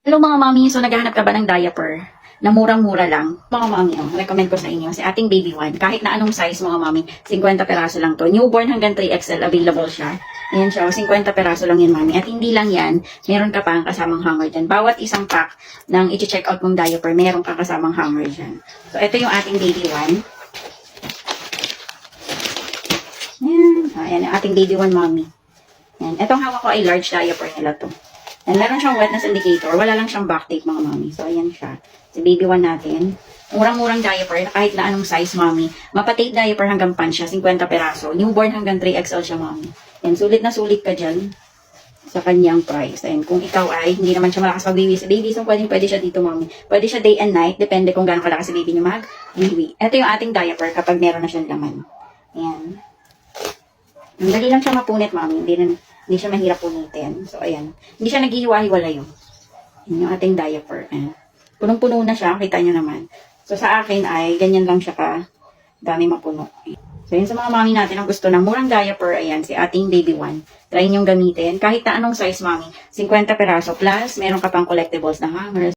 Hello mga mami, so naghahanap ka ba ng diaper na murang-mura lang? Mga mami, recommend ko sa inyo si ating baby one. Kahit na anong size mga mami, 50 peraso lang to. Newborn hanggang 3XL available siya. Ayan siya, 50 peraso lang yan mami. At hindi lang yan, meron ka pa ang kasamang hanger dyan. Bawat isang pack ng i-check out mong diaper, meron ka kasamang hanger dyan. So ito yung ating baby one. Ayan yung ating baby one mami. Ayan. Itong hawak ko ay large diaper nila to. And meron siyang wetness indicator. Wala lang siyang back tape, mga mami. So, ayan siya. Si baby one natin. Murang-murang diaper. Kahit na anong size, mami. Mapa-tape diaper hanggang pan siya. 50 peraso. Newborn hanggang 3XL siya, mami. Ayan, sulit na sulit ka dyan sa kanyang price. And kung ikaw ay hindi naman siya malakas mag-wiwi sa baby, so pwede siya dito, mami. Pwede siya day and night. Depende kung gaano kalakas si baby niyo mag-wiwi. Ito yung ating diaper kapag meron na siyang laman. Ayan. Dali lang siya mapunit, mami. Hindi siya mahirap punitin. So, ayan. Hindi siya naghihiwa-hiwalay yun. Yan yung ating diaper. Ayan. Punong-puno na siya. Kita nyo naman. So, sa akin ay ganyan lang siya ka dami mapuno. So, yun sa mga mami natin ang gusto ng murang diaper. Ayan, si ating baby one. Try nyong gamitin. Kahit na anong size, mami. 50 peraso plus, meron ka pang collectibles na hangers.